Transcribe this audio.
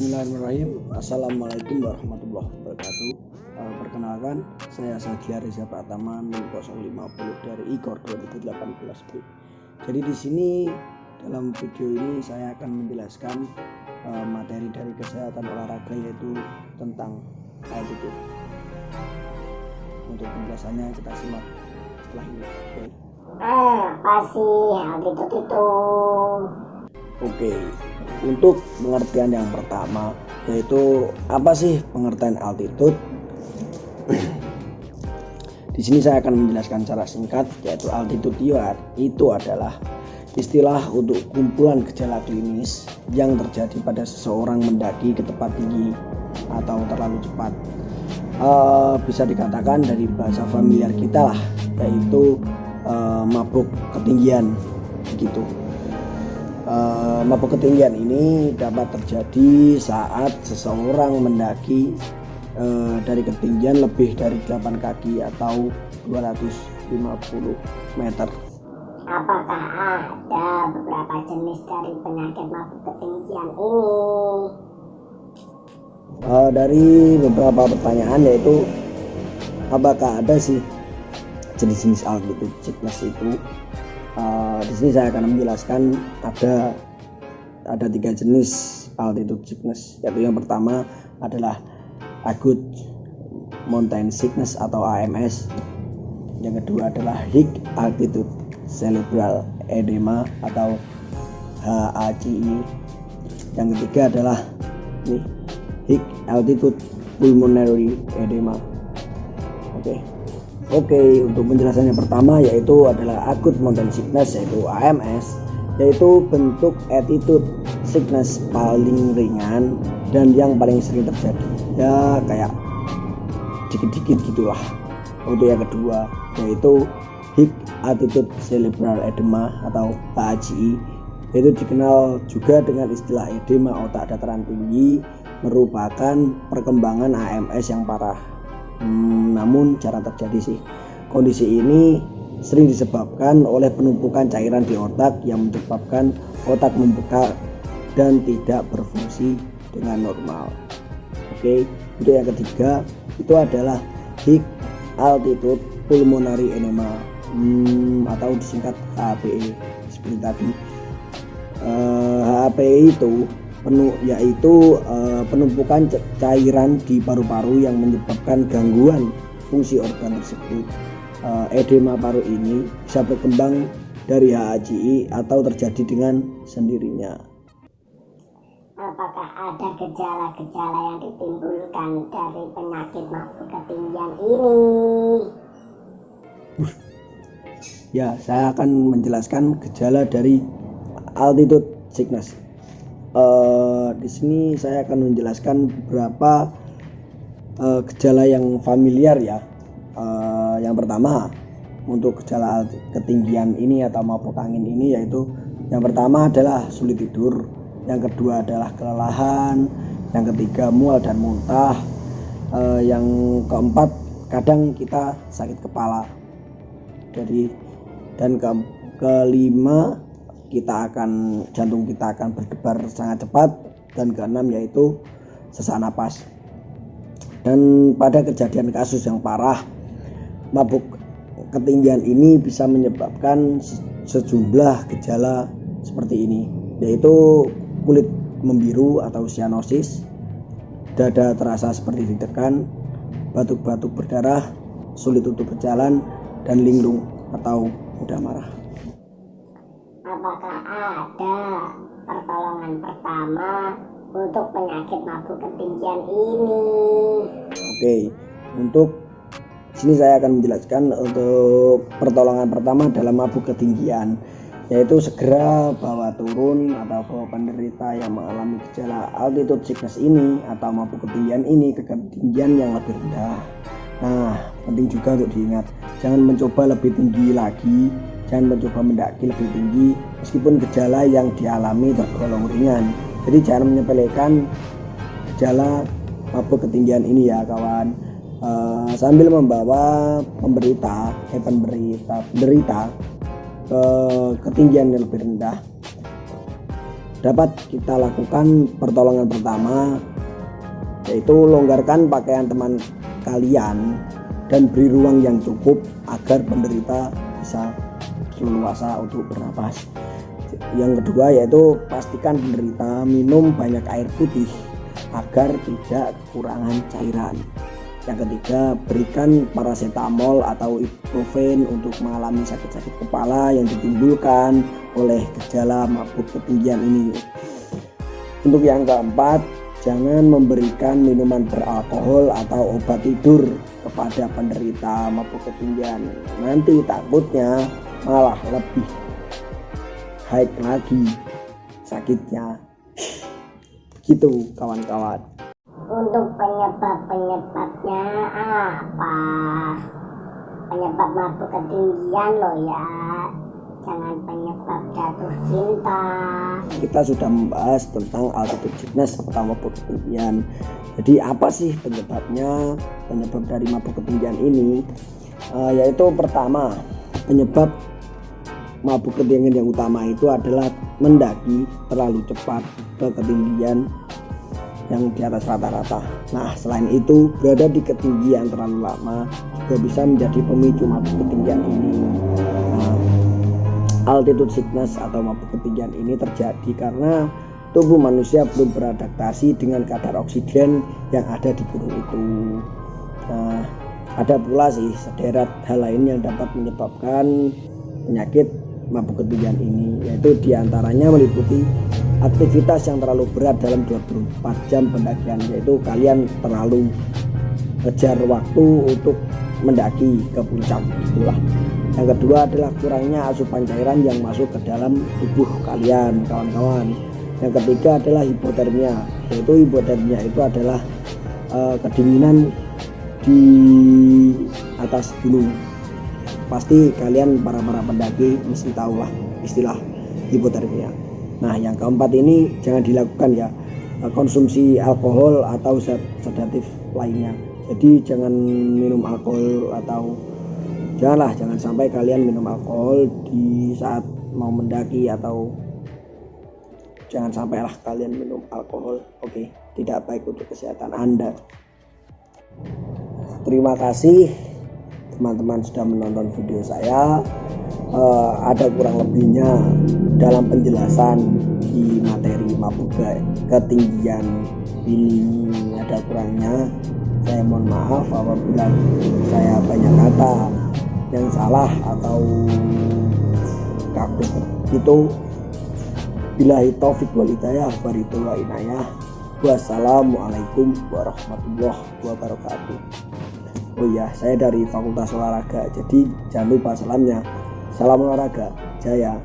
Bismillahirrahmanirrahim. Assalamualaikum warahmatullahi wabarakatuh. Perkenalkan, saya Sadia Reza Pratama 0050 dari IKOR 2018B. Jadi di sini dalam video ini saya akan menjelaskan materi dari kesehatan olahraga, yaitu tentang altitude. Untuk penjelasannya kita simak setelah ini. Apa sih altitude itu? Oke, untuk pengertian yang pertama, yaitu apa sih pengertian altitude? Di sini saya akan menjelaskan secara singkat, yaitu altitude itu adalah istilah untuk kumpulan gejala klinis yang terjadi pada seseorang mendaki ke tempat tinggi atau terlalu cepat. Bisa dikatakan dari bahasa familiar kita lah, yaitu mabuk ketinggian gitu. Mabuk ketinggian ini dapat terjadi saat seseorang mendaki dari ketinggian lebih dari 8 kaki atau 250 meter. Apakah ada beberapa jenis dari penyakit mabuk ketinggian ini? Dari beberapa pertanyaan, yaitu apakah ada sih jenis-jenis altitude sickness itu? Di sini saya akan menjelaskan ada 3 jenis altitude sickness, yaitu yang pertama adalah acute mountain sickness atau AMS, yang kedua adalah high altitude cerebral edema atau HACI, yang ketiga adalah high altitude pulmonary edema. Oke, untuk penjelasannya pertama yaitu adalah acute mountain sickness, yaitu AMS, yaitu bentuk altitude sickness paling ringan dan yang paling sering terjadi, ya kayak dikit-dikit gitulah. Untuk yang kedua yaitu high altitude cerebral edema atau HACI, yaitu dikenal juga dengan istilah edema otak dataran tinggi, merupakan perkembangan AMS yang parah. Namun jarang terjadi sih. Kondisi ini sering disebabkan oleh penumpukan cairan di otak yang menyebabkan otak membengkak dan tidak berfungsi dengan normal. Untuk yang ketiga itu adalah high altitude pulmonary edema atau disingkat HAPE seperti tadi. HAPE itu yaitu penumpukan cairan di paru-paru yang menyebabkan gangguan fungsi organ tersebut. Edema paru ini bisa berkembang dari HACI atau terjadi dengan sendirinya. Apakah ada gejala-gejala yang ditimbulkan dari penyakit mabuk ketinggian ini? Ya, saya akan menjelaskan gejala dari altitude sickness. Di sini saya akan menjelaskan beberapa gejala yang familiar ya. Yang pertama, untuk gejala ketinggian ini atau mabuk angin ini, yaitu yang pertama adalah sulit tidur, yang kedua adalah kelelahan, yang ketiga mual dan muntah, yang keempat kadang kita sakit kepala. Dan kelima jantung kita akan berdebar sangat cepat, dan keenam yaitu sesak napas. Dan pada kejadian kasus yang parah, mabuk ketinggian ini bisa menyebabkan sejumlah gejala seperti ini, yaitu kulit membiru atau cyanosis, dada terasa seperti ditekan, batuk-batuk berdarah, sulit untuk berjalan, dan linglung atau mudah marah. Apakah ada pertolongan pertama untuk penyakit mabuk ketinggian ini? Untuk sini saya akan menjelaskan untuk pertolongan pertama dalam mabuk ketinggian, yaitu segera bawa turun atau bawa penderita yang mengalami gejala altitude sickness ini atau mabuk ketinggian ini ke ketinggian yang lebih rendah. Nah, penting juga untuk diingat, jangan mencoba lebih tinggi lagi, jangan mencoba mendaki lebih tinggi meskipun gejala yang dialami tergolong ringan. Jadi jangan menyepelekan gejala mabuk ketinggian ini ya kawan. Sambil membawa penderita ke ketinggian yang lebih rendah. dapat kita lakukan pertolongan pertama, yaitu longgarkan pakaian teman kalian dan beri ruang yang cukup agar penderita bisa leluasa untuk bernapas. Yang kedua yaitu pastikan penderita minum banyak air putih agar tidak kekurangan cairan. Yang ketiga, berikan paracetamol atau ibuprofen untuk mengalami sakit-sakit kepala yang ditimbulkan oleh gejala mabuk ketinggian ini. Untuk yang keempat, jangan memberikan minuman beralkohol atau obat tidur kepada penderita mabuk ketinggian. Nanti takutnya malah lebih high lagi sakitnya. Gitu kawan-kawan. Untuk penyebabnya apa? Penyebab mabuk ketinggian loh ya, jangan penyebab jatuh cinta. Kita sudah membahas tentang altitude sickness atau mabuk ketinggian. Jadi apa sih penyebabnya? Penyebab dari mabuk ketinggian ini yaitu pertama, penyebab mabuk ketinggian yang utama itu adalah mendaki terlalu cepat ke ketinggian yang di atas rata-rata. Nah, selain itu berada di ketinggian terlalu lama juga bisa menjadi pemicu mabuk ketinggian ini. Nah, altitude sickness atau mabuk ketinggian ini terjadi karena tubuh manusia belum beradaptasi dengan kadar oksigen yang ada di gunung itu. Nah, ada pula sih sederet hal lain yang dapat menyebabkan penyakit mabuk ketinggian ini, yaitu diantaranya meliputi aktivitas yang terlalu berat dalam 24 jam pendakian, yaitu kalian terlalu kejar waktu untuk mendaki ke puncak itulah. Yang kedua adalah kurangnya asupan cairan yang masuk ke dalam tubuh kalian, kawan-kawan. Yang ketiga adalah hipotermia, yaitu hipotermia itu adalah kedinginan di atas gunung. Pasti kalian para pendaki mesti tahu lah istilah hipotermia. Nah, yang keempat ini jangan dilakukan ya, konsumsi alkohol atau sedatif lainnya. Jadi jangan minum alkohol atau jangan sampai kalian minum alkohol di saat mau mendaki, atau jangan sampailah kalian minum alkohol. Oke, tidak baik untuk kesehatan Anda. Terima kasih teman-teman sudah menonton video saya. Ada kurang lebihnya dalam penjelasan di materi mabuk ketinggian ini, ada kurangnya. Saya mohon maaf apabila saya banyak kata yang salah atau kaku itu. Billahi taufik wal hidayah, warahmatullahi inayah. Wassalamualaikum warahmatullahi wabarakatuh. Oh iya, saya dari Fakultas Olahraga, jadi jangan lupa salamnya. Salam olahraga, jaya.